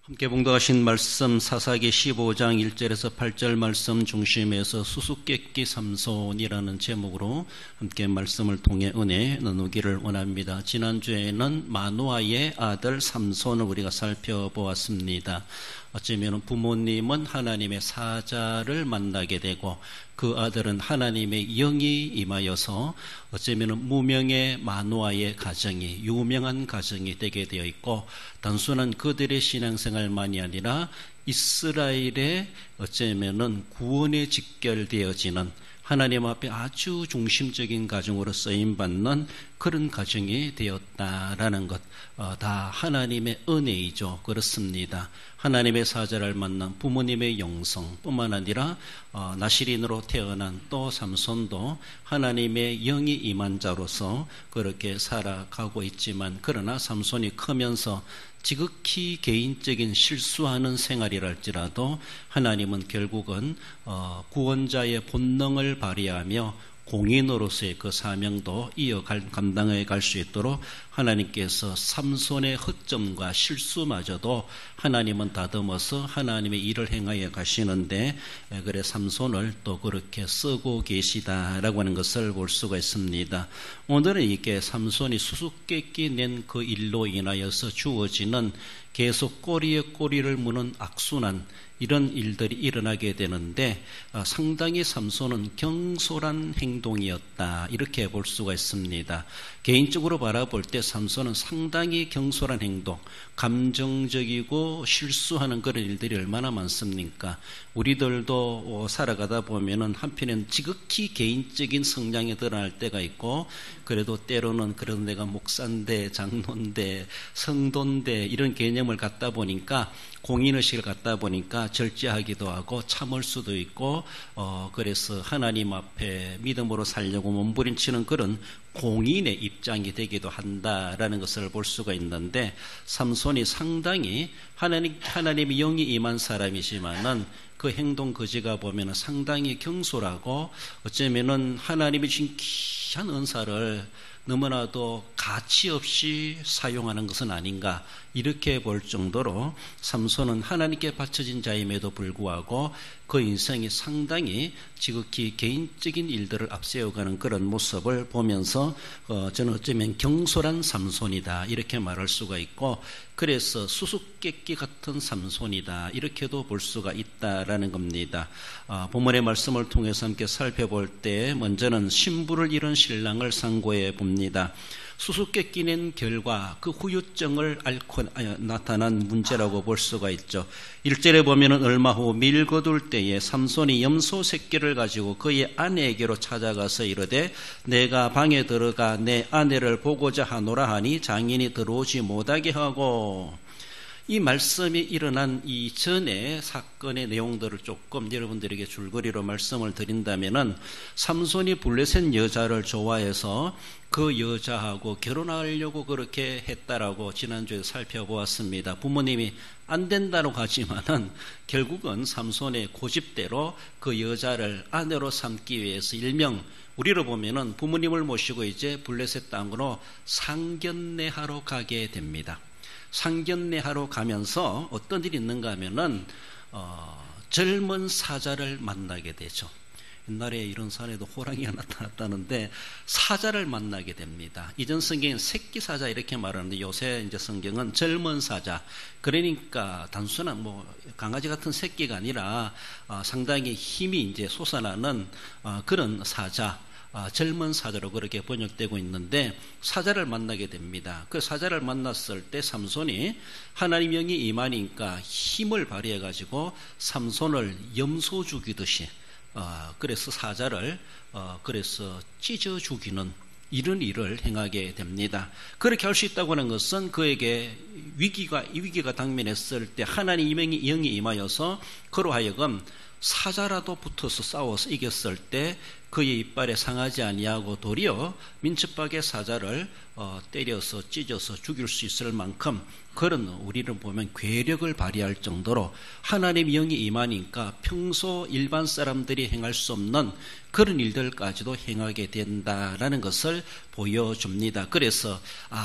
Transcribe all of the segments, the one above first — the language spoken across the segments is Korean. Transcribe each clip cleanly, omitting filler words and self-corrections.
함께 봉독하신 말씀 사사기 15장 1절에서 8절 말씀 중심에서 수수께끼 삼손이라는 제목으로 함께 말씀을 통해 은혜 나누기를 원합니다. 지난주에는 마노아의 아들 삼손을 우리가 살펴보았습니다. 어쩌면 부모님은 하나님의 사자를 만나게 되고 그 아들은 하나님의 영이 임하여서 어쩌면 무명의 마노아의 가정이 유명한 가정이 되게 되어 있고, 단순한 그들의 신앙생활만이 아니라 이스라엘의 어쩌면은 구원에 직결되어지는 하나님 앞에 아주 중심적인 가정으로 쓰임받는 그런 가정이 되었다라는 것, 다 하나님의 은혜이죠. 그렇습니다. 하나님의 사자를 만난 부모님의 영성뿐만 아니라 나시린으로 태어난 또 삼손도 하나님의 영이 임한 자로서 그렇게 살아가고 있지만, 그러나 삼손이 크면서 지극히 개인적인 실수하는 생활이랄지라도 하나님은 결국은 구원자의 본능을 발휘하며 공인으로서의 그 사명도 감당해 갈 수 있도록 하나님께서 삼손의 허점과 실수마저도 하나님은 다듬어서 하나님의 일을 행하여 가시는데, 그래 삼손을 또 그렇게 쓰고 계시다라고 하는 것을 볼 수가 있습니다. 오늘은 이게 삼손이 수수께끼 낸 그 일로 인하여서 주어지는 계속 꼬리에 꼬리를 무는 악순환, 이런 일들이 일어나게 되는데 상당히 삼손은 경솔한 행동이었다, 이렇게 볼 수가 있습니다. 개인적으로 바라볼 때 삼손은 상당히 경솔한 행동, 감정적이고 실수하는 그런 일들이 얼마나 많습니까? 우리들도 살아가다 보면은 한편엔 지극히 개인적인 성향이 드러날 때가 있고, 그래도 때로는 그래도 내가 목사인데 장로인데 성도인데 이런 개념을 갖다 보니까, 공인의식을 갖다 보니까 절제하기도 하고 참을 수도 있고, 그래서 하나님 앞에 믿음으로 살려고 몸부림치는 그런 공인의 입장이 되기도 한다라는 것을 볼 수가 있는데, 삼손이 상당히 하나님의 영이 임한 사람이지만은 그 행동 거지가 보면 상당히 경솔하고, 어쩌면은 하나님이 주신 귀한 은사를 너무나도 가치 없이 사용하는 것은 아닌가, 이렇게 볼 정도로 삼손은 하나님께 바쳐진 자임에도 불구하고 그 인생이 상당히 지극히 개인적인 일들을 앞세워가는 그런 모습을 보면서 저는 어쩌면 경솔한 삼손이다, 이렇게 말할 수가 있고, 그래서 수수께끼 같은 삼손이다, 이렇게도 볼 수가 있다라는 겁니다. 본문의 말씀을 통해서 함께 살펴볼 때 먼저는 신부를 잃은 신랑을 상고해 봅니다. 수수께끼 낸 결과 그 후유증을 앓고 나타난 문제라고 볼 수가 있죠. 1절에 보면은 얼마 후 밀거둘 때에 삼손이 염소 새끼를 가지고 그의 아내에게로 찾아가서 이르되 내가 방에 들어가 내 아내를 보고자 하노라 하니 장인이 들어오지 못하게 하고, 이 말씀이 일어난 이전의 사건의 내용들을 조금 여러분들에게 줄거리로 말씀을 드린다면은, 삼손이 블레셋 여자를 좋아해서 그 여자하고 결혼하려고 그렇게 했다라고 지난주에 살펴보았습니다. 부모님이 안 된다고 하지만은 결국은 삼손의 고집대로 그 여자를 아내로 삼기 위해서 일명 우리로 보면은 부모님을 모시고 이제 블레셋 땅으로 상견례하러 가게 됩니다. 상견례하러 가면서 어떤 일이 있는가 하면은 젊은 사자를 만나게 되죠. 옛날에 이런 산에도 호랑이가 나타났다는데 사자를 만나게 됩니다. 이전 성경은 새끼 사자 이렇게 말하는데 요새 이제 성경은 젊은 사자. 그러니까 단순한 강아지 같은 새끼가 아니라 상당히 힘이 이제 솟아나는 그런 사자. 젊은 사자로 그렇게 번역되고 있는데, 사자를 만나게 됩니다. 그 사자를 만났을 때 삼손이 하나님 영이 임하니까 힘을 발휘해 가지고 삼손을 염소 죽이듯이 그래서 사자를 그래서 찢어 죽이는 이런 일을 행하게 됩니다. 그렇게 할 수 있다고 하는 것은 그에게 위기가 당면했을 때 하나님의 영이 임하여서 그로 하여금 사자라도 붙어서 싸워서 이겼을 때 그의 이빨에 상하지 아니하고 도리어 민첩하게 사자를 때려서 찢어서 죽일 수 있을 만큼 그런, 우리를 보면 괴력을 발휘할 정도로 하나님의 영이 임하니까 평소 일반 사람들이 행할 수 없는 그런 일들까지도 행하게 된다라는 것을 보여줍니다. 그래서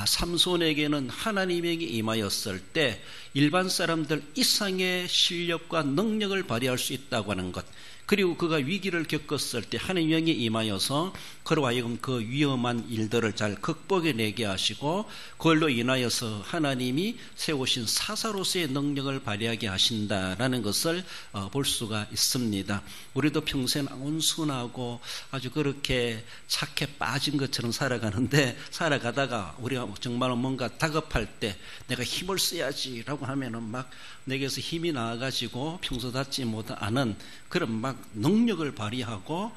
삼손에게는 하나님에게 임하였을 때 일반 사람들 이상의 실력과 능력을 발휘할 수 있다고 하는 것, 그리고 그가 위기를 겪었을 때 하나님이 임하여서 그로 하여금 그 위험한 일들을 잘 극복해내게 하시고 그걸로 인하여서 하나님이 세우신 사사로서의 능력을 발휘하게 하신다라는 것을 볼 수가 있습니다. 우리도 평생 온순하고 아주 그렇게 착해 빠진 것처럼 살아가는데, 살아가다가 우리가 정말 뭔가 다급할 때 내가 힘을 써야지라고 하면은 막 내게서 힘이 나와가지고 평소 닿지 못하는 그런 막 능력을 발휘하고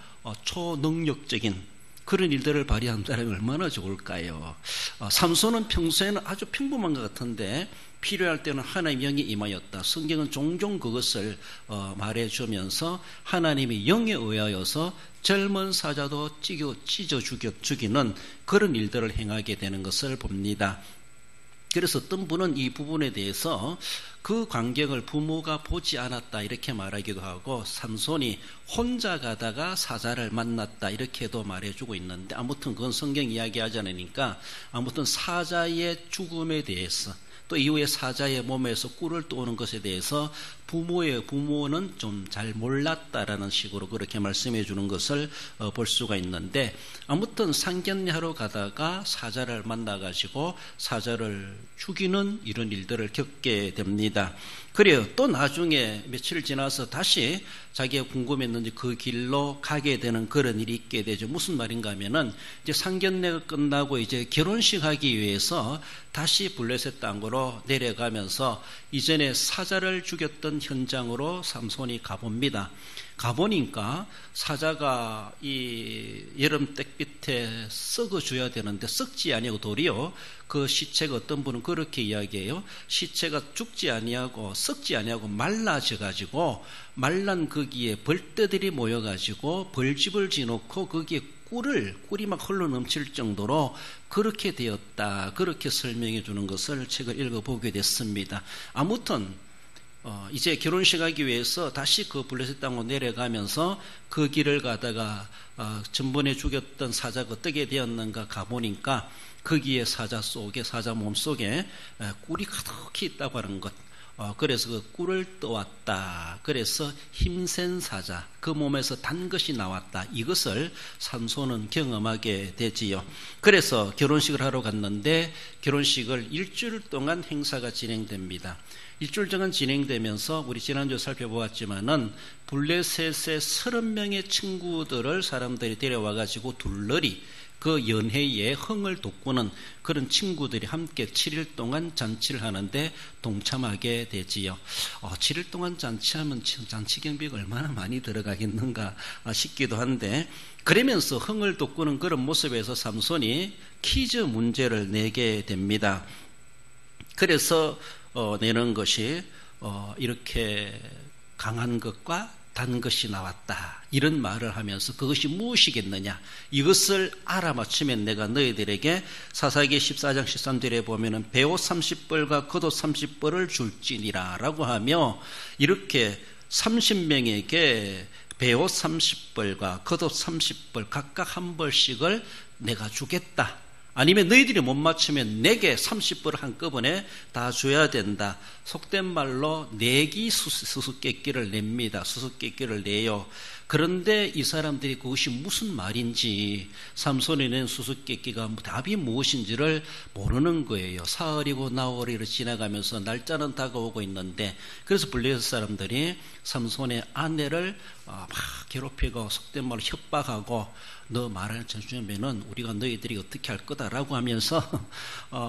초능력적인 그런 일들을 발휘한 사람이 얼마나 좋을까요? 삼손은 평소에는 아주 평범한 것 같은데 필요할 때는 하나님의 영이 임하였다. 성경은 종종 그것을 말해주면서 하나님이 영에 의하여서 젊은 사자도 찢어 죽이는 그런 일들을 행하게 되는 것을 봅니다. 그래서 어떤 분은 이 부분에 대해서 그 광경을 부모가 보지 않았다 이렇게 말하기도 하고, 삼손이 혼자 가다가 사자를 만났다 이렇게도 말해주고 있는데, 아무튼 그건 성경 이야기하지 않으니까 아무튼 사자의 죽음에 대해서 또 이후에 사자의 몸에서 꿀을 떠오는 것에 대해서 부모는 좀 잘 몰랐다라는 식으로 그렇게 말씀해 주는 것을 볼 수가 있는데, 아무튼 상견례하러 가다가 사자를 만나가지고 사자를 죽이는 이런 일들을 겪게 됩니다. 그래요. 또 나중에 며칠 지나서 다시 자기가 궁금했는지 그 길로 가게 되는 그런 일이 있게 되죠. 무슨 말인가 하면은 이제 상견례가 끝나고 이제 결혼식 하기 위해서 다시 블레셋 땅으로 내려가면서 이전에 사자를 죽였던 현장으로 삼손이 가봅니다. 가보니까 사자가 이 여름 땡빛에 썩어줘야 되는데 썩지 아니하고 도리어 그 시체가, 어떤 분은 그렇게 이야기해요. 시체가 죽지 아니하고 썩지 아니하고 말라져가지고 말란 거기에 벌떼들이 모여가지고 벌집을 지놓고 거기에 꿀이 막 흘러 넘칠 정도로 그렇게 되었다, 그렇게 설명해 주는 것을 책을 읽어보게 됐습니다. 아무튼 이제 결혼식 하기 위해서 다시 그 블레셋 땅으로 내려가면서 그 길을 가다가 전번에 죽였던 사자가 어떻게 되었는가 가보니까 거기에 사자 몸속에 꿀이 가득히 있다고 하는 것. 그래서 그 꿀을 떠왔다. 그래서 힘센 사자, 그 몸에서 단 것이 나왔다. 이것을 삼손은 경험하게 되지요. 그래서 결혼식을 하러 갔는데 결혼식을 일주일 동안 행사가 진행됩니다. 일주일 동안 진행되면서 우리 지난주에 살펴보았지만은 블레셋의 30명의 친구들을 사람들이 데려와가지고 둘러리 그 연회에 흥을 돋구는 그런 친구들이 함께 7일 동안 잔치를 하는데 동참하게 되지요. 7일 동안 잔치하면 잔치 경비가 얼마나 많이 들어가겠는가 싶기도 한데, 그러면서 흥을 돋구는 그런 모습에서 삼손이 퀴즈 문제를 내게 됩니다. 그래서 내는 것이 이렇게 강한 것과 단 것이 나왔다, 이런 말을 하면서 그것이 무엇이겠느냐, 이것을 알아맞히면 내가 너희들에게 사사기 14장 13절에 보면은 배옷 30벌과 겉옷 30벌을 줄지니라 라고 하며, 이렇게 30명에게 배옷 30벌과 겉옷 30벌 각각 한 벌씩을 내가 주겠다, 아니면 너희들이 못 맞추면 내게 30벌을 한꺼번에 다 줘야 된다. 속된 말로 내기 수수께끼를 냅니다. 수수께끼를 내요. 그런데 이 사람들이 그것이 무슨 말인지, 삼손이 낸 수수께끼가 답이 무엇인지를 모르는 거예요. 사흘이고 나흘이 지나가면서 날짜는 다가오고 있는데, 그래서 블레셋 사람들이 삼손의 아내를 막 괴롭히고 속된 말로 협박하고, 너 말을 해주면은 우리가 너희들이 어떻게 할 거다라고 하면서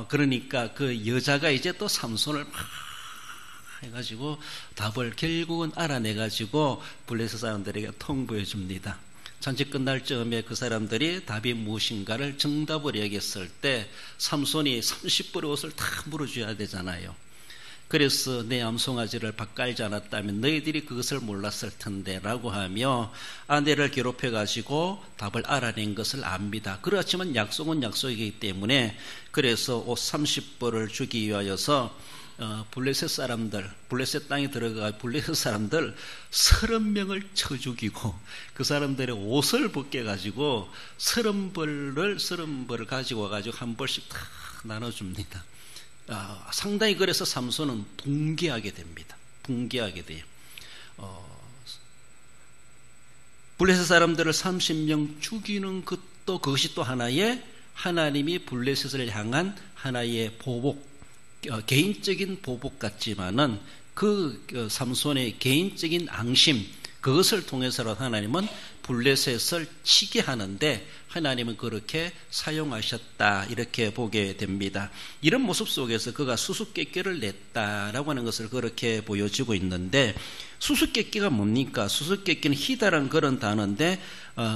그러니까 그 여자가 이제 또 삼손을 막 해가지고 답을 결국은 알아내가지고 블레셋 사람들에게 통보해 줍니다. 잔치 끝날 즈음에 그 사람들이 답이 무엇인가를 정답을 얘기했을 때 삼손이 30벌의 옷을 다 물어줘야 되잖아요. 그래서 내 암송아지를 밭갈지 않았다면 너희들이 그것을 몰랐을 텐데 라고 하며 아내를 괴롭혀가지고 답을 알아낸 것을 압니다. 그렇지만 약속은 약속이기 때문에 그래서 옷 30벌을 주기 위하여서 블레셋 사람들, 블레셋 땅에 들어가 블레셋 사람들 30명을 쳐 죽이고 그 사람들의 옷을 벗겨가지고 30벌을 가지고 와가지고 한 벌씩 다 나눠줍니다. 상당히 그래서 삼손은 붕괴하게 됩니다. 붕괴하게 돼요. 블레셋 사람들을 30명 죽이는 것도 그것이 또 하나의 하나님이 블레셋을 향한 하나의 보복, 개인적인 보복 같지만은 그 삼손의 개인적인 앙심, 그것을 통해서라도 하나님은 블레셋을 치게 하는데 하나님은 그렇게 사용하셨다, 이렇게 보게 됩니다. 이런 모습 속에서 그가 수수께끼를 냈다라고 하는 것을 그렇게 보여지고 있는데, 수수께끼가 뭡니까? 수수께끼는 희다란 그런 단어인데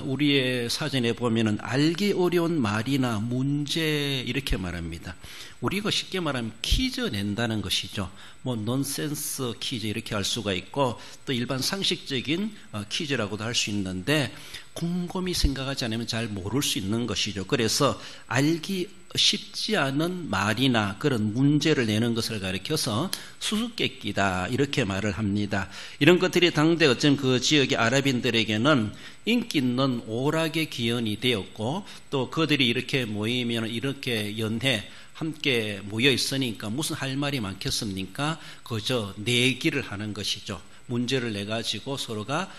우리의 사전에 보면은 알기 어려운 말이나 문제 이렇게 말합니다. 우리가 쉽게 말하면 퀴즈 낸다는 것이죠. 뭐 논센스 퀴즈 이렇게 할 수가 있고, 또 일반 상식적인 퀴즈라고도 할 수 있는데 곰곰이 생각하지 않으면 잘 모를 수 있는 것이죠. 그래서 알기 쉽지 않은 말이나 그런 문제를 내는 것을 가리켜서 수수께끼다, 이렇게 말을 합니다. 이런 것들이 당대 어쩌면 그 지역의 아랍인들에게는 인기 있는 오락의 기원이 되었고, 또 그들이 이렇게 모이면 이렇게 연회 함께 모여 있으니까 무슨 할 말이 많겠습니까? 그저 내기를 하는 것이죠. 문제를 내가지고 서로가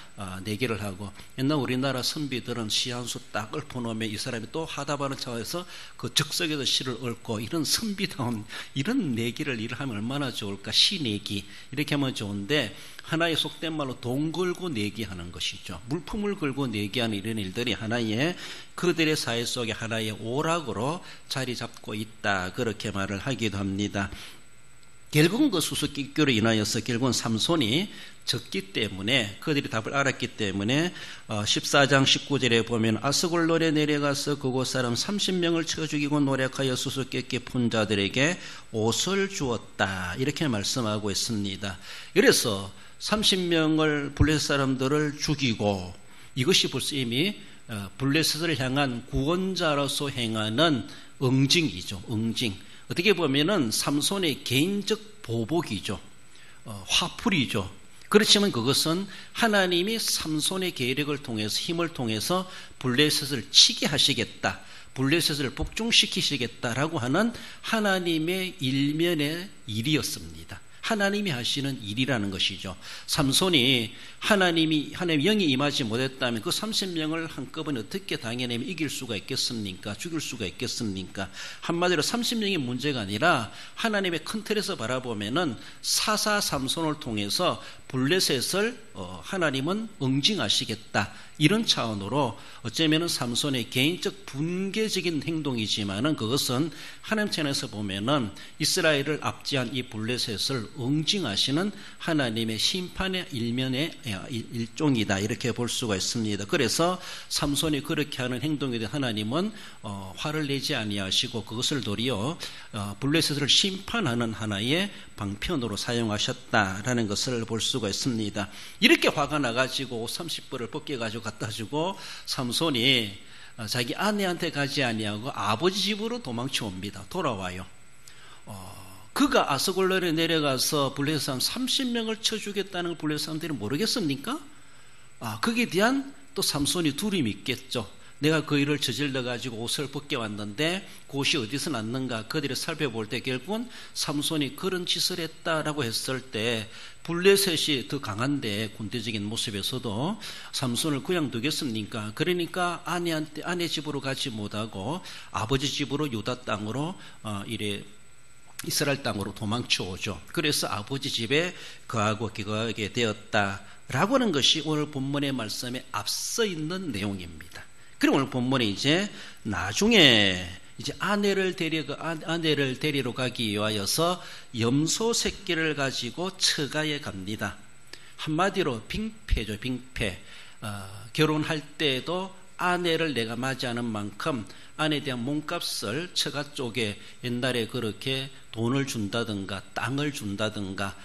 내기를 하고, 옛날 우리나라 선비들은 시 한 수 딱 읊어놓으면 이 사람이 또 하다바는 차에서 그 즉석에서 시를 읊고, 이런 선비다운 이런 내기를 하면 얼마나 좋을까. 시 내기 이렇게 하면 좋은데, 하나의 속된 말로 돈 걸고 내기하는 것이죠. 물품을 걸고 내기하는 이런 일들이 하나의 그들의 사회 속에 하나의 오락으로 자리 잡고 있다, 그렇게 말을 하기도 합니다. 결국은 그 수수께끼로 인하여서 결국은 삼손이 졌기 때문에, 그들이 답을 알았기 때문에 14장 19절에 보면 아스골론에 내려가서 그곳 사람 30명을 쳐 죽이고 노력하여 수수께끼 푼 자들에게 옷을 주었다, 이렇게 말씀하고 있습니다. 그래서 30명을 블레셋 사람들을 죽이고, 이것이 벌써 이미 블레셋을 향한 구원자로서 행하는 응징이죠. 응징. 어떻게 보면은 삼손의 개인적 보복이죠. 화풀이죠. 그렇지만 그것은 하나님이 삼손의 계력을 통해서, 힘을 통해서 블레셋을 치게 하시겠다, 블레셋을 복종시키시겠다라고 하는 하나님의 일면의 일이었습니다. 하나님이 하시는 일이라는 것이죠. 삼손이 하나님의 영이 임하지 못했다면 그 30명을 한꺼번에 어떻게 당해내면 이길 수가 있겠습니까? 죽일 수가 있겠습니까? 한마디로 30명의 문제가 아니라 하나님의 큰 틀에서 바라보면은 사사 삼손을 통해서 블레셋을 하나님은 응징하시겠다, 이런 차원으로 어쩌면은 삼손의 개인적 분개적인 행동이지만은 그것은 하나님 편에서 보면은 이스라엘을 압제한 이 블레셋을 응징하시는 하나님의 심판의 일면의 일종이다, 이렇게 볼 수가 있습니다. 그래서 삼손이 그렇게 하는 행동에 대해 하나님은 화를 내지 아니하시고 그것을 도리어 블레셋을 심판하는 하나의 방편으로 사용하셨다라는 것을 볼 수가 있습니다. 이렇게 화가 나가지고 30벌을 벗겨가지고 갖다 주고 삼손이 자기 아내한테 가지 아니하고 아버지 집으로 도망쳐 옵니다. 돌아와요. 그가 아스골론에 내려가서 블레셋 사람 30명을 쳐 죽였다는 걸 블레셋 사람들이 모르겠습니까? 거기에 대한 또 삼손이 두려움이 있겠죠. 내가 그 일을 저질러 가지고 옷을 벗겨왔는데 그것이 어디서 났는가, 그들이 살펴볼 때 결국은 삼손이 그런 짓을 했다라고 했을 때 블레셋이 더 강한데 군대적인 모습에서도 삼손을 그냥 두겠습니까? 그러니까 아내 집으로 가지 못하고 아버지 집으로 유다 땅으로 이스라엘 땅으로 도망쳐 오죠. 그래서 아버지 집에 거하게 되었다라고 하는 것이 오늘 본문의 말씀에 앞서 있는 내용입니다. 그리고 오늘 본문에 이제 나중에 이제 아내를 데리러 가기 위하여서 염소 새끼를 가지고 처가에 갑니다. 한마디로 빙패죠, 빙패. 결혼할 때도 아내를 내가 맞이하는 만큼 아내에 대한 몸값을 처가 쪽에 옛날에 그렇게 돈을 준다든가 땅을 준다든가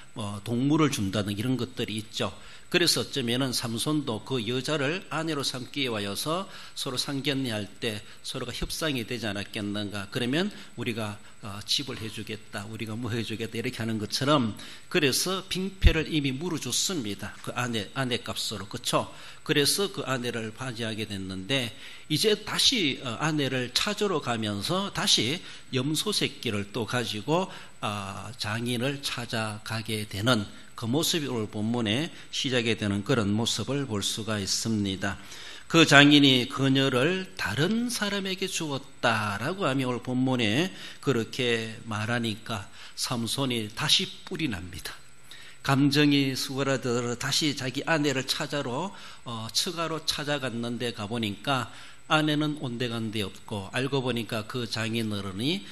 동물을 준다든가 이런 것들이 있죠. 그래서 어쩌면은 삼손도 그 여자를 아내로 삼기 위하여서 서로 상견례할 때 서로가 협상이 되지 않았겠는가. 그러면 우리가 집을 해주겠다, 우리가 뭐 해주겠다 이렇게 하는 것처럼 그래서 빙패를 이미 물어줬습니다. 그 아내 값으로. 그렇죠? 그래서 그 아내를 바지하게 됐는데 이제 다시 아내를 찾으러 가면서 다시 염소 새끼를 또 가지고 장인을 찾아가게 되는 그 모습이 오늘 본문에 시작이 되는 그런 모습을 볼 수가 있습니다. 그 장인이 그녀를 다른 사람에게 주었다라고 하며 오늘 본문에 그렇게 말하니까 삼손이 다시 뿔이 납니다. 감정이 수그라들어 다시 자기 아내를 찾아러 처가로 찾아갔는데 가보니까 아내는 온데간데 없고 알고 보니까 그 장인 어른이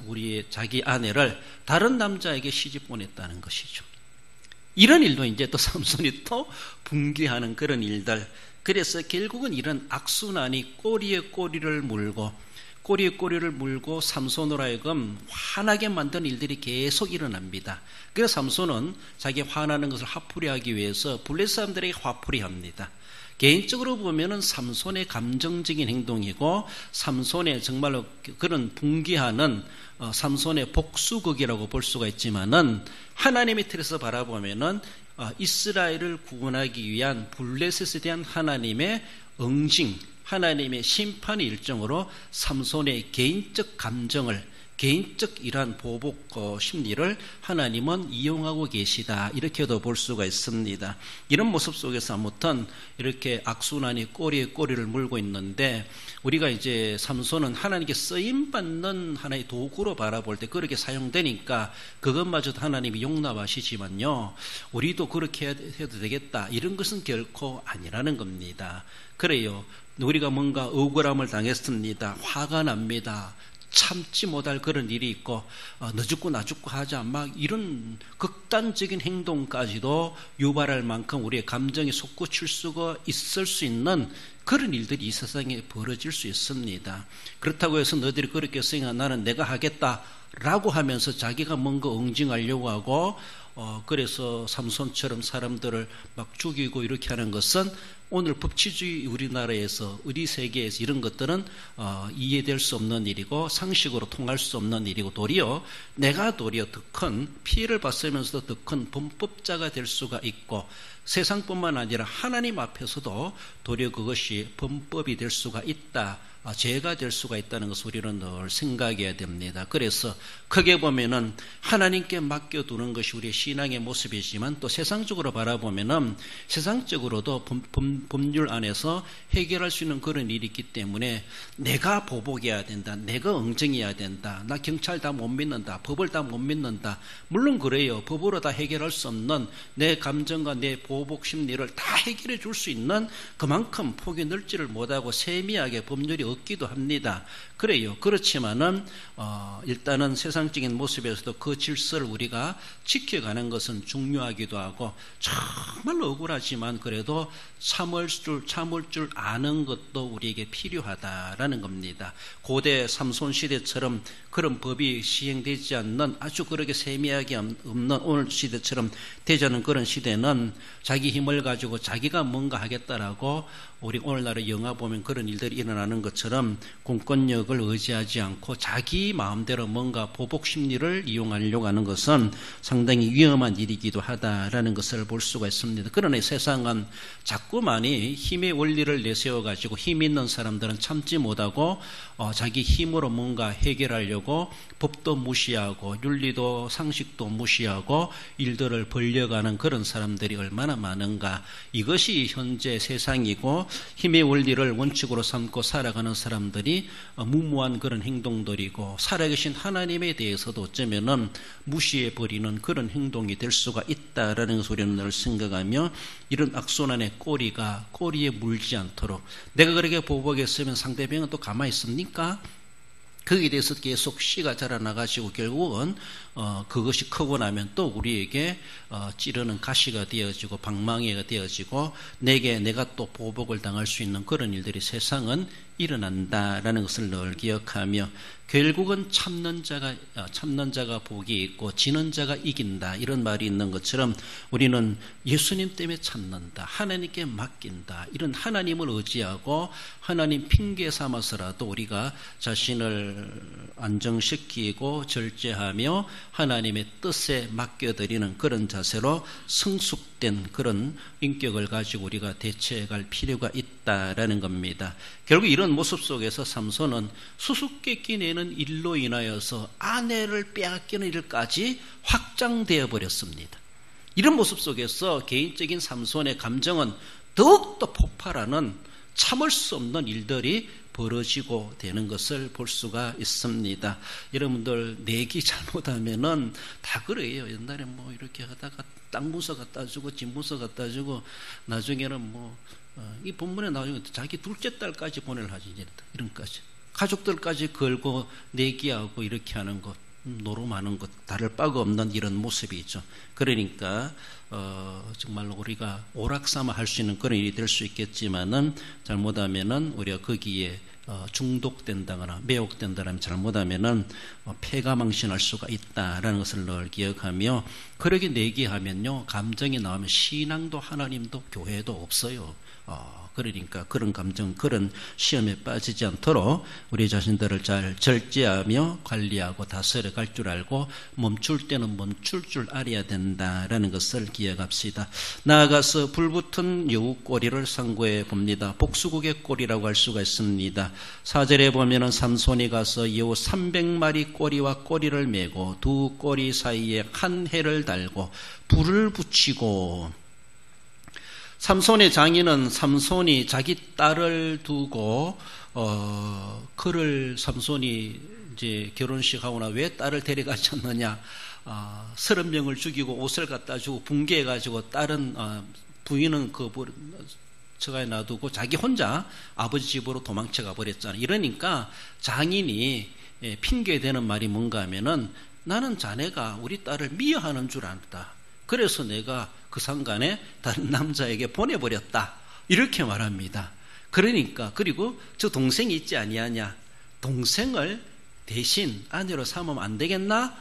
우리 자기 아내를 다른 남자에게 시집 보냈다는 것이죠. 이런 일도 이제 또 삼손이 또 붕괴하는 그런 일들. 그래서 결국은 이런 악순환이 꼬리에 꼬리를 물고 삼손으로 하여금 화나게 만든 일들이 계속 일어납니다. 그래서 삼손은 자기 화나는 것을 화풀이하기 위해서 블레셋 사람들에게 화풀이합니다. 개인적으로 보면은 삼손의 감정적인 행동이고 삼손의 정말로 그런 붕괴하는 삼손의 복수극이라고 볼 수가 있지만은 하나님의 틀에서 바라보면은 이스라엘을 구원하기 위한 블레셋에 대한 하나님의 응징, 하나님의 심판의 일정으로 삼손의 개인적 감정을 개인적 이러한 보복 심리를 하나님은 이용하고 계시다 이렇게도 볼 수가 있습니다. 이런 모습 속에서 아무튼 이렇게 악순환이 꼬리에 꼬리를 물고 있는데 우리가 이제 삼손은 하나님께 쓰임받는 하나의 도구로 바라볼 때 그렇게 사용되니까 그것마저도 하나님이 용납하시지만요 우리도 그렇게 해도 되겠다 이런 것은 결코 아니라는 겁니다. 그래요, 우리가 뭔가 억울함을 당했습니다. 화가 납니다. 참지 못할 그런 일이 있고 너 죽고 나 죽고 하자 막 이런 극단적인 행동까지도 유발할 만큼 우리의 감정이 솟구칠 수가 있을 수 있는 그런 일들이 이 세상에 벌어질 수 있습니다. 그렇다고 해서 너희들이 그렇게 생각 나는 내가 하겠다라고 하면서 자기가 뭔가 응징하려고 하고 그래서 삼손처럼 사람들을 막 죽이고 이렇게 하는 것은 오늘 법치주의 우리나라에서 우리 세계에서 이런 것들은 이해될 수 없는 일이고 상식으로 통할 수 없는 일이고 내가 도리어 더 큰 피해를 봤으면서도 더 큰 범법자가 될 수가 있고 세상뿐만 아니라 하나님 앞에서도 도리어 그것이 범법이 될 수가 있다. 죄가 될 수가 있다는 것을 우리는 늘 생각해야 됩니다. 그래서 크게 보면은 하나님께 맡겨두는 것이 우리의 신앙의 모습이지만 또 세상적으로 바라보면은 세상적으로도 법률 안에서 해결할 수 있는 그런 일이 있기 때문에 내가 보복해야 된다. 내가 응징해야 된다. 나 경찰 다 못 믿는다. 법을 다 못 믿는다. 물론 그래요. 법으로 다 해결할 수 없는 내 감정과 내 보복 심리를 다 해결해 줄 수 있는 그만큼 폭이 넓지를 못하고 세미하게 법률이 없기도 합니다. 그래요. 그렇지만은 일단은 세상적인 모습에서도 그 질서를 우리가 지켜가는 것은 중요하기도 하고 정말 억울하지만 그래도 참을 줄 아는 것도 우리에게 필요하다라는 겁니다. 고대 삼손 시대처럼 그런 법이 시행되지 않는 아주 그렇게 세미하게 없는 오늘 시대처럼 되지 않은 그런 시대는 자기 힘을 가지고 자기가 뭔가 하겠다라고 우리 오늘날의 영화 보면 그런 일들이 일어나는 것처럼 공권력을 의지하지 않고 자기 마음대로 뭔가 보복 심리를 이용하려고 하는 것은 상당히 위험한 일이기도 하다라는 것을 볼 수가 있습니다. 그러나 세상은 자꾸만이 힘의 원리를 내세워가지고 힘 있는 사람들은 참지 못하고 자기 힘으로 뭔가 해결하려고 법도 무시하고 윤리도 상식도 무시하고 일들을 벌려가는 그런 사람들이 얼마나 많은가. 이것이 현재 세상이고 힘의 원리를 원칙으로 삼고 살아가는 사람들이 무모한 그런 행동들이고 살아계신 하나님에 대해서도 어쩌면은 무시해버리는 그런 행동이 될 수가 있다라는 것을 우리는 늘 생각하며 이런 악순환의 꼬리에 물지 않도록 내가 그렇게 보복했으면 상대방은 또 가만히 있습니까? 거기에 대해서 계속 씨가 자라나가지고 결국은 그것이 크고 나면 또 우리에게 찌르는 가시가 되어지고 방망이가 되어지고 내가 또 보복을 당할 수 있는 그런 일들이 세상은 일어난다라는 것을 늘 기억하며 결국은 참는 자가 복이 있고 지는 자가 이긴다 이런 말이 있는 것처럼 우리는 예수님 때문에 참는다, 하나님께 맡긴다, 이런 하나님을 의지하고 하나님 핑계 삼아서라도 우리가 자신을 안정시키고 절제하며 하나님의 뜻에 맡겨드리는 그런 자세로 성숙된 그런 인격을 가지고 우리가 대처해갈 필요가 있다라는 겁니다. 결국 이런 모습 속에서 삼손은 수수께끼 내는 일로 인하여서 아내를 빼앗기는 일까지 확장되어 버렸습니다. 이런 모습 속에서 개인적인 삼손의 감정은 더욱더 폭발하는 참을 수 없는 일들이 벌어지고 되는 것을 볼 수가 있습니다. 여러분들 내기 잘못하면은 다 그래요. 옛날에 뭐 이렇게 하다가 땅 문서 갖다 주고 집 문서 갖다 주고 나중에는 이 본문에 나중에 자기 둘째 딸까지 보내려 하지 이런까지 가족들까지 걸고 내기하고 이렇게 하는 것, 노름하는 것 다를 바가 없는 이런 모습이죠. 그러니까 정말로 우리가 오락삼아 할 수 있는 그런 일이 될 수 있겠지만은 잘못하면은 우리가 거기에 중독된다거나 매혹된다면 잘못하면은 패가망신할 수가 있다라는 것을 늘 기억하며 그렇게 내기하면요 감정이 나오면 신앙도 하나님도 교회도 없어요. 그러니까 그런 감정, 그런 시험에 빠지지 않도록 우리 자신들을 잘 절제하며 관리하고 다스려 갈 줄 알고 멈출 때는 멈출 줄 알아야 된다라는 것을 기억합시다. 나아가서 불붙은 여우 꼬리를 상고해 봅니다. 복수국의 꼬리라고 할 수가 있습니다. 4절에 보면은 삼손이 가서 여우 300마리 꼬리와 꼬리를 메고 두 꼬리 사이에 한 해를 달고 불을 붙이고 삼손의 장인은 삼손이 자기 딸을 두고 그를 삼손이 이제 결혼식 하거나 왜 딸을 데려가지 않느냐 30명을 죽이고 옷을 갖다 주고 붕괴해 가지고 딸은 부인은 그 처가에 놔두고 자기 혼자 아버지 집으로 도망쳐 가 버렸잖아요. 이러니까 장인이 핑계대는 말이 뭔가 하면은 나는 자네가 우리 딸을 미워하는 줄 알았다. 그래서 내가 그 상간에 다른 남자에게 보내버렸다. 이렇게 말합니다. 그러니까 그리고 저 동생이 있지 아니하냐. 동생을 대신 아내로 삼으면 안 되겠나?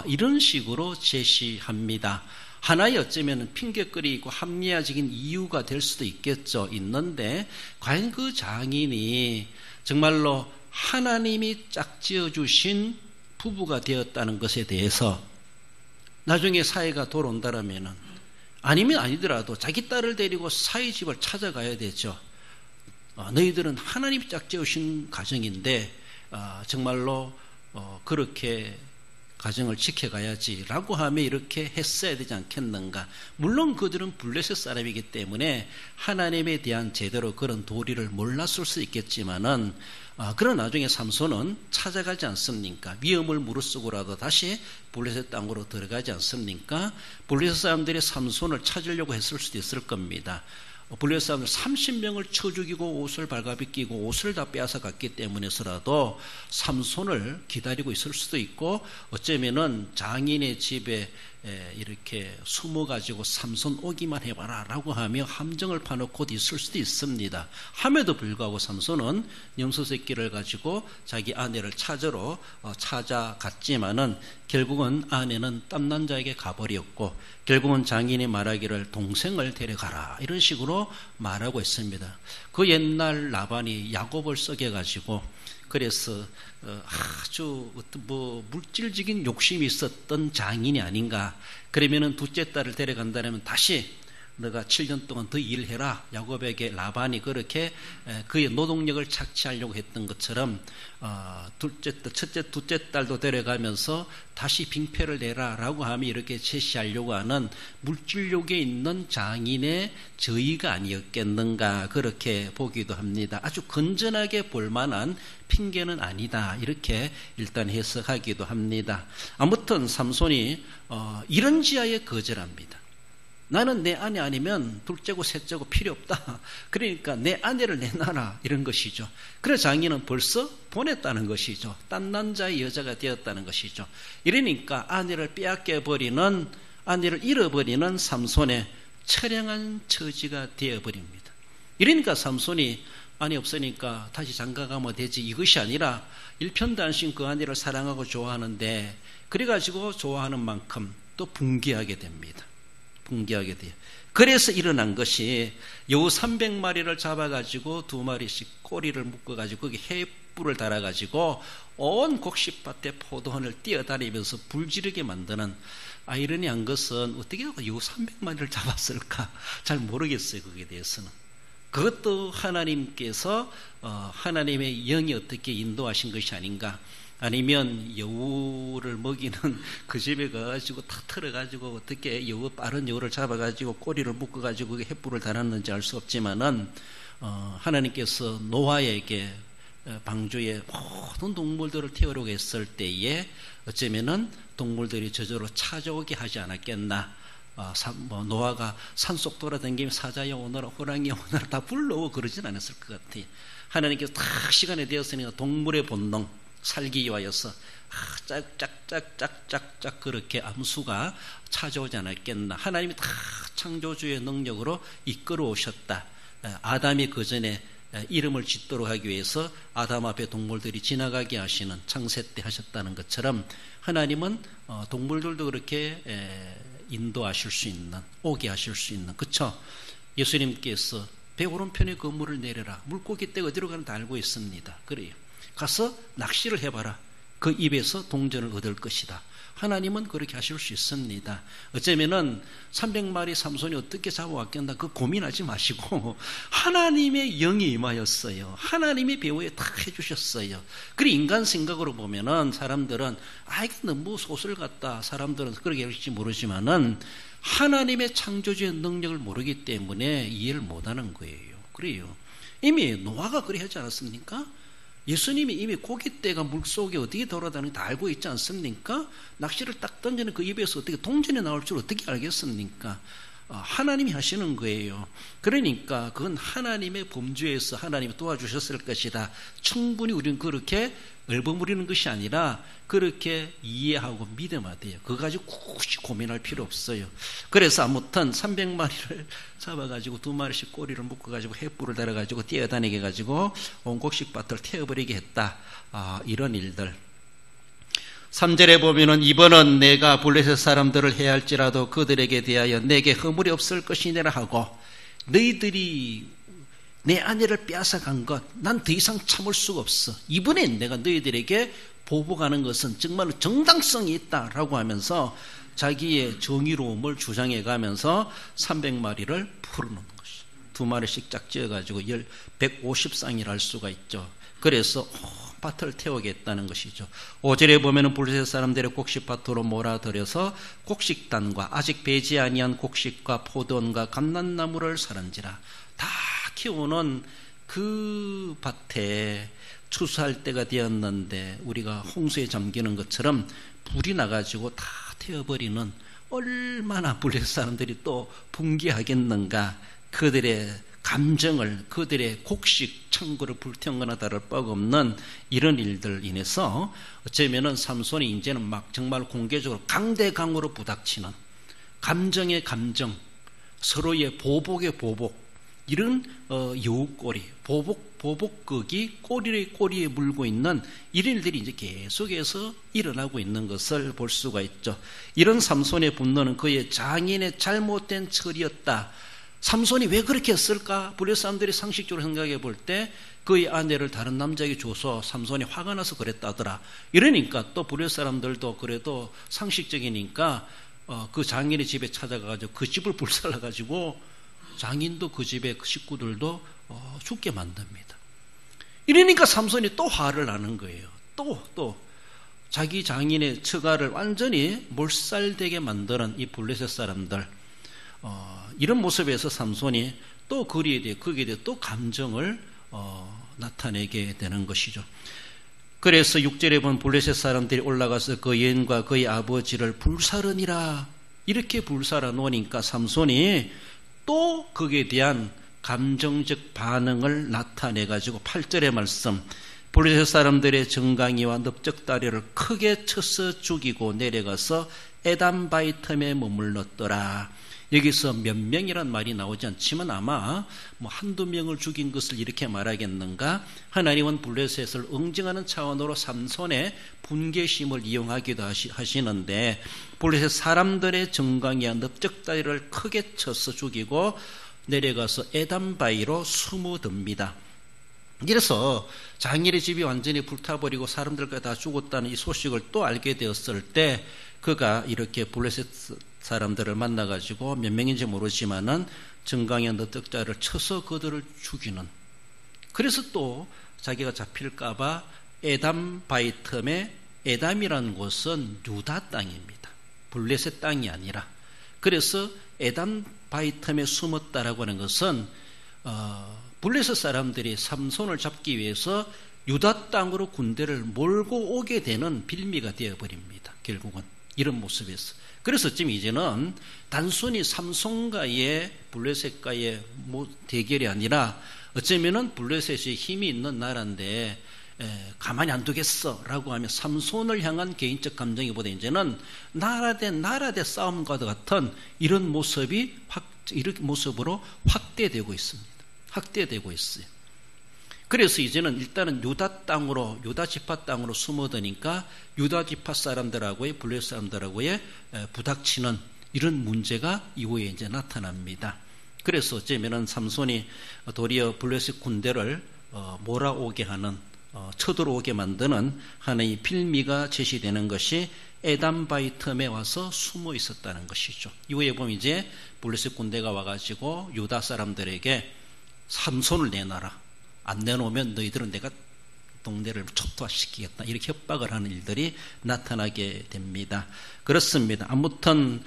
이런 식으로 제시합니다. 하나의 어쩌면 핑계거리이고 합리화적인 이유가 될 수도 있겠죠. 있는데 과연 그 장인이 정말로 하나님이 짝지어 주신 부부가 되었다는 것에 대해서 나중에 사회가 돌아온다라면은 아니면 아니더라도 자기 딸을 데리고 사위 집을 찾아가야 되죠. 너희들은 하나님이 짝지으신 가정인데 정말로 그렇게 가정을 지켜가야지라고 하며 이렇게 했어야 되지 않겠는가. 물론 그들은 블레셋 사람이기 때문에 하나님에 대한 제대로 그런 도리를 몰랐을 수 있겠지만은 그러나 나중에 삼손은 찾아가지 않습니까? 위험을 무릅쓰고라도 다시 블레셋 땅으로 들어가지 않습니까? 블레셋 사람들이 삼손을 찾으려고 했을 수도 있을 겁니다. 블레셋 사람들 30명을 쳐 죽이고 옷을 발가벗기고 옷을 다 빼앗아 갔기 때문에서라도 삼손을 기다리고 있을 수도 있고 어쩌면은 장인의 집에 이렇게 숨어가지고 삼손 오기만 해봐라 라고 하며 함정을 파놓고 있을 수도 있습니다. 함에도 불구하고 삼손은 염소새끼를 가지고 자기 아내를 찾으러 찾아갔지만은 결국은 아내는 땀난 자에게 가버렸고 결국은 장인이 말하기를 동생을 데려가라 이런 식으로 말하고 있습니다. 그 옛날 라반이 야곱을 썩여가지고 그래서 아주 물질적인 욕심이 있었던 장인이 아닌가. 그러면은 둘째 딸을 데려간다면 다시 너가 7년 동안 더 일해라. 야곱에게 라반이 그렇게 그의 노동력을 착취하려고 했던 것처럼 둘째 딸도 데려가면서 다시 빙패를 내라라고 하며 이렇게 제시하려고 하는 물질욕에 있는 장인의 저의가 아니었겠는가 그렇게 보기도 합니다. 아주 건전하게 볼만한 핑계는 아니다 이렇게 일단 해석하기도 합니다. 아무튼 삼손이 이런 지하에 거절합니다. 나는 내 아내 아니면 둘째고 셋째고 필요 없다. 그러니까 내 아내를 내놔라 이런 것이죠. 그래서 장인은 벌써 보냈다는 것이죠. 딴 남자의 여자가 되었다는 것이죠. 이러니까 아내를 빼앗겨버리는 아내를 잃어버리는 삼손의 처량한 처지가 되어버립니다. 이러니까 삼손이 아내 없으니까 다시 장가가면 되지, 이것이 아니라 일편단심 그 아내를 사랑하고 좋아하는데, 그래가지고 좋아하는 만큼 또 붕괴하게 됩니다. 붕괴하게 돼요. 그래서 일어난 것이 여우 300마리를 잡아가지고 2마리씩 꼬리를 묶어가지고 거기 횃불을 달아가지고 온 곡식밭에 포도원을 뛰어다니면서 불지르게 만드는, 아이러니한 것은 어떻게 여우 300마리를 잡았을까 잘 모르겠어요. 거기에 대해서는. 그것도 하나님께서 하나님의 영이 어떻게 인도하신 것이 아닌가, 아니면 여우를 먹이는 그 집에 가가지고 탁 털어가지고 어떻게 빠른 여우를 잡아가지고 꼬리를 묶어가지고 횃불을 달았는지 알 수 없지만은, 하나님께서 노아에게 방주에 모든 동물들을 태우려고 했을 때에 어쩌면은 동물들이 저절로 찾아오게 하지 않았겠나. 노아가 산속 돌아다니며 사자야 오너라, 호랑이야 오너라 다 불러오고 그러진 않았을 것 같아요. 하나님께서 딱 시간이 되었으니까 동물의 본능, 살기 위하여서 짝짝짝짝짝짝 그렇게 암수가 찾아오지 않았겠나. 하나님이 다 창조주의 능력으로 이끌어 오셨다. 아담이 그 전에 이름을 짓도록 하기 위해서 아담 앞에 동물들이 지나가게 하시는 창세 때 하셨다는 것처럼, 하나님은 동물들도 그렇게 인도하실 수 있는, 오게 하실 수 있는, 그쵸? 예수님께서 배 오른편에 그물을 내려라, 물고기 떼가 어디로 가는지 알고 있습니다. 그래요. 가서 낚시를 해봐라. 그 입에서 동전을 얻을 것이다. 하나님은 그렇게 하실 수 있습니다. 어쩌면은 300마리 삼손이 어떻게 잡아왔겠나 그 고민하지 마시고 하나님의 영이 임하였어요. 하나님이 배후에 탁 해주셨어요. 그리고 인간 생각으로 보면은 사람들은 이거 너무 소설 같다, 사람들은 그렇게 할지 모르지만은 하나님의 창조주의 능력을 모르기 때문에 이해를 못하는 거예요. 그래요. 이미 노아가 그래 하지 않았습니까? 예수님이 이미 고깃대가 물속에 어떻게 돌아다니는지 다 알고 있지 않습니까? 낚시를 딱 던지는 그 입에서 어떻게 동전이 나올 줄 어떻게 알겠습니까? 하나님이 하시는 거예요. 그러니까 그건 하나님의 범주에서 하나님이 도와주셨을 것이다. 충분히 우리는 그렇게 얼버무리는 것이 아니라 그렇게 이해하고 믿어야 돼요. 그거 가지고 굳이 고민할 필요 없어요. 그래서 아무튼 300마리를 잡아가지고 2마리씩 꼬리를 묶어가지고 횃불을 달아가지고 뛰어다니게 해가지고 온 곡식밭을 태워버리게 했다. 이런 일들. 3절에 보면은 이번은 내가 블레셋 사람들을 해할지라도 그들에게 대하여 내게 허물이 없을 것이니라 하고, 너희들이 내 아내를 빼앗아간 것 난 더 이상 참을 수가 없어. 이번엔 내가 너희들에게 보복하는 것은 정말로 정당성이 있다라고 하면서 자기의 정의로움을 주장해 가면서 300마리를 풀어놓는 것이죠. 2마리씩 짝 지어가지고 150쌍이라 할 수가 있죠. 그래서 밭을 태우겠다는 것이죠. 5절에 보면은 블레셋 사람들의 곡식밭으로 몰아들여서 곡식단과 아직 배지 아니한 곡식과 포도원과 감람나무를 사른지라. 다 키우는 그 밭에 추수할 때가 되었는데 우리가 홍수에 잠기는 것처럼 불이 나가지고 다 태워버리는, 얼마나 블레셋 사람들이 또 붕괴하겠는가. 그들의 감정을, 그들의 곡식 창고를 불태운 거나 다를 바가 없는 이런 일들 인해서 어쩌면은 삼손이 이제는 막 정말 공개적으로 강대강으로 부닥치는 감정의 감정, 서로의 보복의 보복, 이런 여우꼬리, 보복극이 꼬리에 물고 있는 이런 일들이 이제 계속해서 일어나고 있는 것을 볼 수가 있죠. 이런 삼손의 분노는 그의 장인의 잘못된 처리였다. 삼손이 왜 그렇게 했을까? 블레셋 사람들이 상식적으로 생각해 볼 때 그의 아내를 다른 남자에게 줘서 삼손이 화가 나서 그랬다더라. 이러니까 또 블레셋 사람들도 그래도 상식적이니까 그 장인의 집에 찾아가가지고 그 집을 불살라가지고 장인도 그 집의 그 식구들도 죽게 만듭니다. 이러니까 삼손이 또 화를 나는 거예요. 또 자기 장인의 처가를 완전히 몰살되게 만드는 이 블레셋 사람들, 이런 모습에서 삼손이 또 거기에 대해 또 감정을 나타내게 되는 것이죠. 그래서 6절에 보면 블레셋 사람들이 올라가서 그 여인과 그의 아버지를 불사르니라, 이렇게 불사라 놓으니까 삼손이 또 거기에 대한 감정적 반응을 나타내가지고 8절의 말씀, 블레셋 사람들의 정강이와 넓적다리를 크게 쳐서 죽이고 내려가서 에담바이텀에 머물렀더라. 여기서 몇 명이란 말이 나오지 않지만 아마 뭐 한두 명을 죽인 것을 이렇게 말하겠는가? 하나님은 블레셋을 응징하는 차원으로 삼손의 분개심을 이용하기도 하시는데 블레셋 사람들의 정강이와 넓적다리를 크게 쳐서 죽이고 내려가서 에담바위로 숨어듭니다. 이래서 장일의 집이 완전히 불타버리고 사람들과 다 죽었다는 이 소식을 또 알게 되었을 때 그가 이렇게 블레셋 사람들을 만나가지고 몇 명인지 모르지만은 정강의 넓적다리를 쳐서 그들을 죽이는, 그래서 또 자기가 잡힐까봐 에담바위 틈에, 에담이라는 곳은 유다 땅입니다. 블레셋 땅이 아니라. 그래서 에담바위 틈에 숨었다라고 하는 것은 블레셋 사람들이 삼손을 잡기 위해서 유다 땅으로 군대를 몰고 오게 되는 빌미가 되어버립니다. 결국은 이런 모습에서. 그래서 지금 이제는 단순히 삼손과의 블레셋과의 대결이 아니라 어쩌면은 블레셋이 힘이 있는 나라인데 가만히 안 두겠어 라고 하면 삼손을 향한 개인적 감정이보다 이제는 나라 대 싸움과 같은 이런 모습이 이런 모습으로 확대되고 있습니다. 확대되고 있어요. 그래서 이제는 일단은 유다 땅으로, 유다 지파 땅으로 숨어드니까 유다 지파 사람들하고의, 블레셋 사람들하고의 부닥치는 이런 문제가 이후에 이제 나타납니다. 그래서 어쩌면은 삼손이 도리어 블레셋 군대를 몰아오게 하는, 쳐들어오게 만드는 하나의 빌미가 제시되는 것이 에담바위 틈에 와서 숨어 있었다는 것이죠. 이후에 보면 이제 블레셋 군대가 와가지고 유다 사람들에게 삼손을 내놔라, 안 내놓으면 너희들은 내가 동네를 초토화시키겠다, 이렇게 협박을 하는 일들이 나타나게 됩니다. 그렇습니다. 아무튼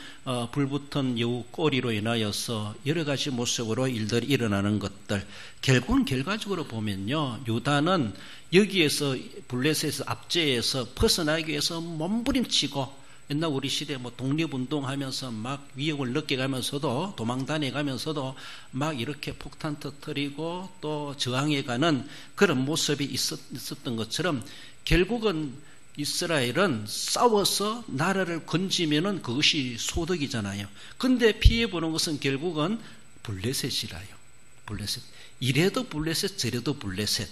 불붙은 여우 꼬리로 인하여서 여러 가지 모습으로 일들이 일어나는 것들, 결국은 결과적으로 보면요, 유다는 여기에서 블레셋에서 압제해서 벗어나기 위해서 몸부림치고, 옛날 우리 시대 뭐 독립운동하면서 막 위협을 느껴가면서도, 도망다녀가면서도 막 이렇게 폭탄 터뜨리고 또 저항해가는 그런 모습이 있었던 것처럼 결국은 이스라엘은 싸워서 나라를 건지면은 그것이 소득이잖아요. 근데 피해보는 것은 결국은 블레셋이라요. 블레셋. 이래도 블레셋, 저래도 블레셋.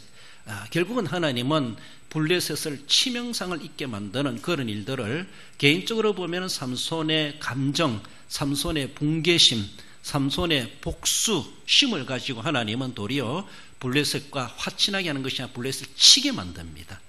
결국은 하나님은 블레셋을 치명상을 입게 만드는 그런 일들을, 개인적으로 보면 삼손의 감정, 삼손의 분개심, 삼손의 복수심을 가지고 하나님은 도리어 블레셋과 화친하게 하는 것이 아니라 블레셋을 치게 만듭니다.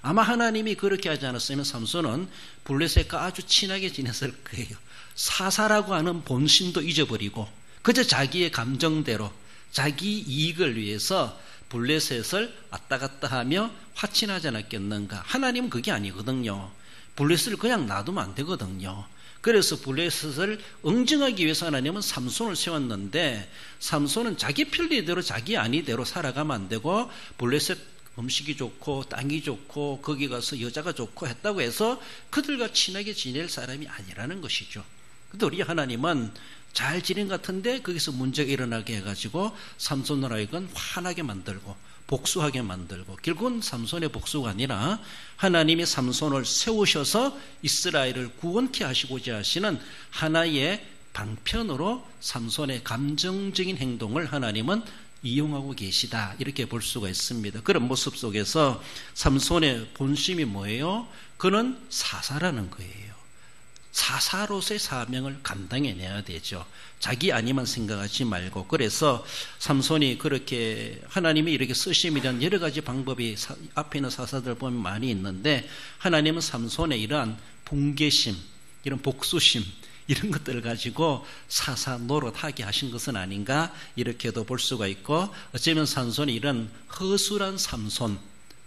아마 하나님이 그렇게 하지 않았으면 삼손은 블레셋과 아주 친하게 지냈을 거예요. 사사라고 하는 본심도 잊어버리고 그저 자기의 감정대로 자기 이익을 위해서 블레셋을 왔다 갔다 하며 화친하지 않았겠는가. 하나님은 그게 아니거든요. 블레셋을 그냥 놔두면 안 되거든요. 그래서 블레셋을 응징하기 위해서 하나님은 삼손을 세웠는데, 삼손은 자기 편리대로 자기 안위대로 살아가면 안 되고, 블레셋 음식이 좋고 땅이 좋고 거기 가서 여자가 좋고 했다고 해서 그들과 친하게 지낼 사람이 아니라는 것이죠. 근데 우리 하나님은 잘 지낸 것 같은데 거기서 문제가 일어나게 해가지고 삼손을 하여금 화나게 만들고 복수하게 만들고, 결국은 삼손의 복수가 아니라 하나님이 삼손을 세우셔서 이스라엘을 구원케 하시고자 하시는 하나의 방편으로 삼손의 감정적인 행동을 하나님은 이용하고 계시다, 이렇게 볼 수가 있습니다. 그런 모습 속에서 삼손의 본심이 뭐예요? 그는 사사라는 거예요. 사사로서의 사명을 감당해내야 되죠. 자기 아니만 생각하지 말고. 그래서 삼손이 그렇게 하나님이 이렇게 쓰심에 대한 여러 가지 방법이 앞에 있는 사사들 보면 많이 있는데, 하나님은 삼손의 이러한 분개심, 이런 복수심, 이런 것들을 가지고 사사 노릇하게 하신 것은 아닌가, 이렇게도 볼 수가 있고, 어쩌면 삼손이 이런 허술한 삼손,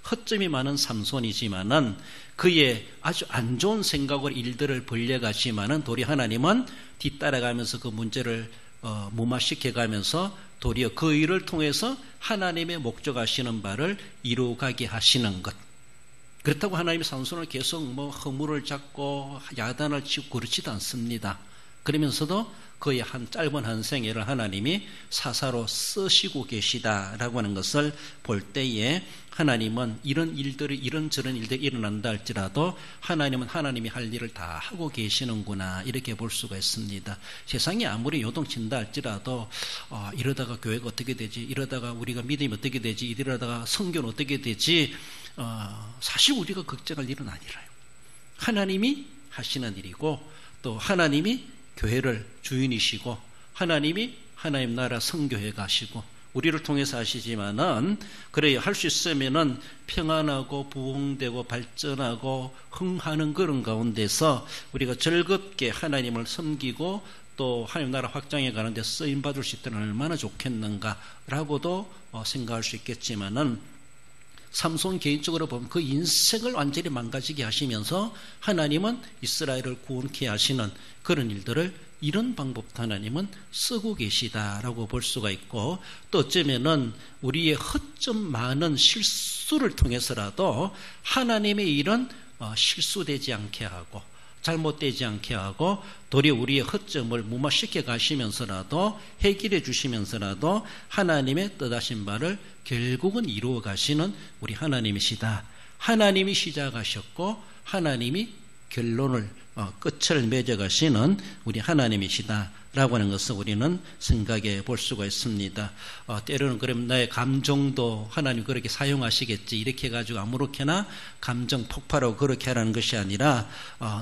허점이 많은 삼손이지만은 그의 아주 안 좋은 생각으로 일들을 벌려가지만은 도리어 하나님은 뒤따라가면서 그 문제를 무마시켜가면서 도리어 그 일을 통해서 하나님의 목적하시는 바를 이루어가게 하시는 것. 그렇다고 하나님이 삼손을 계속 허물을 잡고 야단을 치고 그렇지도 않습니다. 그러면서도 거의 짧은 한 생애를 하나님이 사사로 쓰시고 계시다라고 하는 것을 볼 때에 하나님은 이런저런 일들이 일어난다 할지라도 하나님은 하나님이 할 일을 다 하고 계시는구나, 이렇게 볼 수가 있습니다. 세상이 아무리 요동친다 할지라도 이러다가 교회가 어떻게 되지, 이러다가 우리가 믿음이 어떻게 되지, 이러다가 성교는 어떻게 되지, 사실 우리가 걱정할 일은 아니라요. 하나님이 하시는 일이고, 또 하나님이 교회를 주인이시고, 하나님이 하나님 나라 성교회 가시고, 우리를 통해서 하시지만은, 그래요, 할 수 있으면은 평안하고 부흥되고 발전하고 흥하는 그런 가운데서 우리가 즐겁게 하나님을 섬기고 또 하나님 나라 확장해 가는데 쓰임 받을 수 있다면 얼마나 좋겠는가라고도 생각할 수 있겠지만은, 삼손 개인적으로 보면 그 인생을 완전히 망가지게 하시면서 하나님은 이스라엘을 구원케 하시는 그런 일들을 이런 방법도 하나님은 쓰고 계시다라고 볼 수가 있고, 또 어쩌면은 우리의 허점 많은 실수를 통해서라도 하나님의 일은 실수되지 않게 하고 잘못되지 않게 하고 도리어 우리의 허점을 무마시켜 가시면서라도 해결해 주시면서라도 하나님의 뜻하신 바를 결국은 이루어 가시는 우리 하나님이시다. 하나님이 시작하셨고 하나님이 결론을 끝을 맺어가시는 우리 하나님이시다라고 하는 것을 우리는 생각해 볼 수가 있습니다. 때로는 그럼 나의 감정도 하나님 그렇게 사용하시겠지, 이렇게 해가지고 아무렇게나 감정 폭발하고 그렇게 하라는 것이 아니라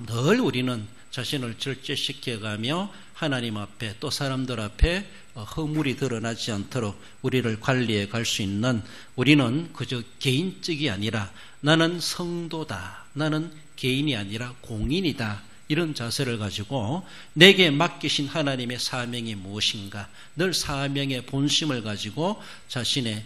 늘 우리는 자신을 절제시켜가며 하나님 앞에 또 사람들 앞에 허물이 드러나지 않도록 우리를 관리해 갈 수 있는, 우리는 그저 개인적이 아니라 나는 성도다, 나는 개인이 아니라 공인이다, 이런 자세를 가지고 내게 맡기신 하나님의 사명이 무엇인가, 늘 사명의 본심을 가지고 자신의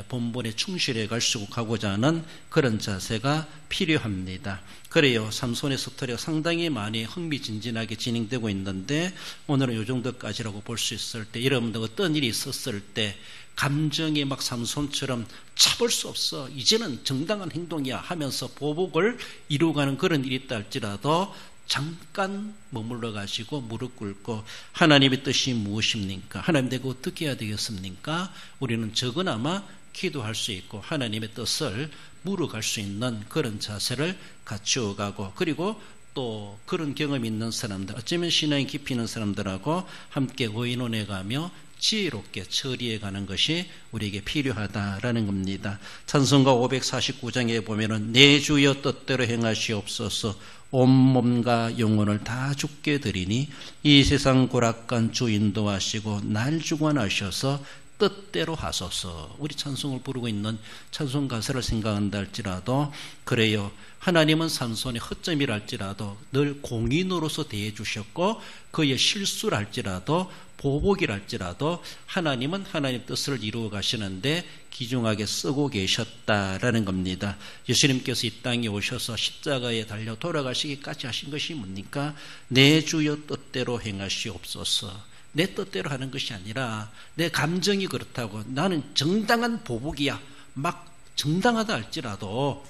본분에 충실해 가고자 하는 그런 자세가 필요합니다. 그래요, 삼손의 스토리가 상당히 많이 흥미진진하게 진행되고 있는데, 오늘은 이 정도까지라고 볼 수 있을 때, 여러분들 어떤 일이 있었을 때 감정이 막 삼손처럼 잡을 수 없어, 이제는 정당한 행동이야 하면서 보복을 이루어가는 그런 일이 있다 할지라도 잠깐 머물러 가시고 무릎 꿇고 하나님의 뜻이 무엇입니까? 하나님 내가 어떻게 해야 되겠습니까? 우리는 적어나마 기도할 수 있고 하나님의 뜻을 물어갈 수 있는 그런 자세를 갖추어가고, 그리고 또 그런 경험이 있는 사람들, 어쩌면 신앙이 깊이 있는 사람들하고 함께 의논해가며 지혜롭게 처리해가는 것이 우리에게 필요하다라는 겁니다. 찬송가 549장에 보면은 내 주여 뜻대로 행하시옵소서, 온몸과 영혼을 다 주께 드리니 이 세상 고락간 주 인도하시고 날 주관하셔서 뜻대로 하소서. 우리 찬송을 부르고 있는 찬송 가사를 생각한다 할지라도 그래요, 하나님은 삼손의 허점이라 할지라도 늘 공인으로서 대해 주셨고, 그의 실수를 할지라도 보복이라 할지라도 하나님은 하나님 뜻을 이루어 가시는데 귀중하게 쓰고 계셨다라는 겁니다. 예수님께서 이 땅에 오셔서 십자가에 달려 돌아가시기까지 하신 것이 뭡니까? 내 주여 뜻대로 행하시옵소서. 내 뜻대로 하는 것이 아니라 내 감정이 그렇다고 나는 정당한 보복이야, 막 정당하다 할지라도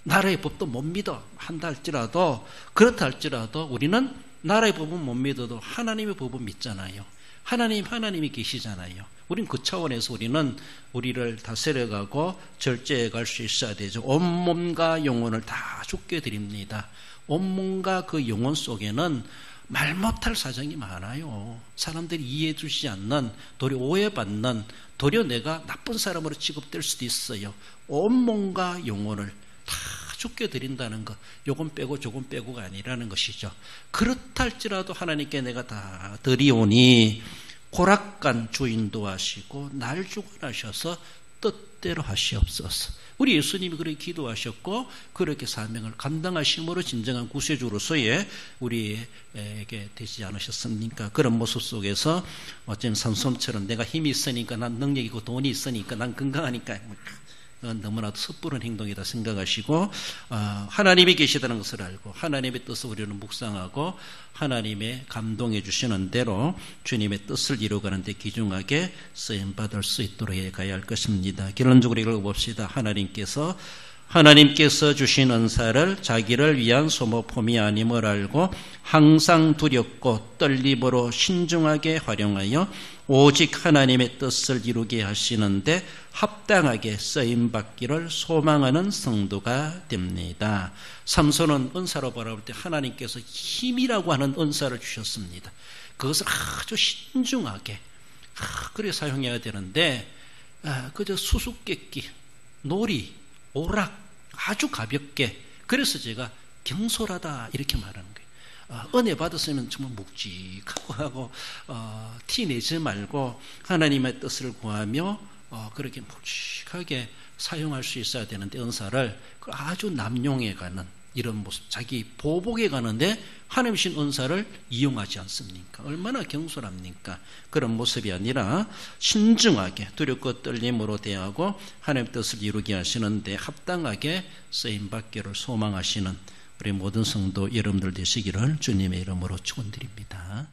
나라의 법도 못 믿어 한다 할지라도, 그렇다 할지라도 우리는 나라의 법은 못 믿어도 하나님의 법은 믿잖아요. 하나님이 계시잖아요. 우리는 그 차원에서 우리는 우리를 다스려가고 절제해 갈 수 있어야 되죠. 온몸과 영혼을 다 주께 드립니다. 온몸과 그 영혼 속에는 말 못할 사정이 많아요. 사람들이 이해해 주시지 않는, 도리어 오해받는, 도리어 내가 나쁜 사람으로 취급될 수도 있어요. 온몸과 영혼을 다 주께 드린다는 것, 요건 빼고 조금 빼고가 아니라는 것이죠. 그렇다 할지라도 하나님께 내가 다 드리오니 고락간 주 인도하시고 날 주관하셔서 뜻대로 하시옵소서. 우리 예수님이 그렇게 기도하셨고 그렇게 사명을 감당하심으로 진정한 구세주로서의 우리에게 되지 않으셨습니까? 그런 모습 속에서 어쩌면 삼손처럼 내가 힘이 있으니까, 난 능력이 있고 돈이 있으니까, 난 건강하니까, 너무나도 섣부른 행동이다 생각하시고 하나님이 계시다는 것을 알고 하나님의 뜻을 우리는 묵상하고 하나님의 감동해 주시는 대로 주님의 뜻을 이루어가는 데 귀중하게 쓰임받을 수 있도록 해가야 할 것입니다. 결론적으로 읽어봅시다. 하나님께서 하나님께서 주신 은사를 자기를 위한 소모품이 아님을 알고 항상 두렵고 떨림으로 신중하게 활용하여 오직 하나님의 뜻을 이루게 하시는데 합당하게 쓰임받기를 소망하는 성도가 됩니다. 삼손은 은사로 바라볼 때 하나님께서 힘이라고 하는 은사를 주셨습니다. 그것을 아주 신중하게 그래 사용해야 되는데 그저 수수께끼, 놀이, 오락 아주 가볍게, 그래서 제가 경솔하다 이렇게 말하는 거예요. 은혜 받았으면 정말 묵직하고 하고 티 내지 말고 하나님의 뜻을 구하며 그렇게 묵직하게 사용할 수 있어야 되는데 은사를 아주 남용해 가는 이런 모습, 자기 보복해 가는데 하나님 주신 은사를 이용하지 않습니까? 얼마나 경솔합니까? 그런 모습이 아니라 신중하게 두렵고 떨림으로 대하고 하나님 뜻을 이루게 하시는데 합당하게 쓰임받기를 소망하시는 우리 모든 성도 여러분들 되시기를 주님의 이름으로 축원드립니다.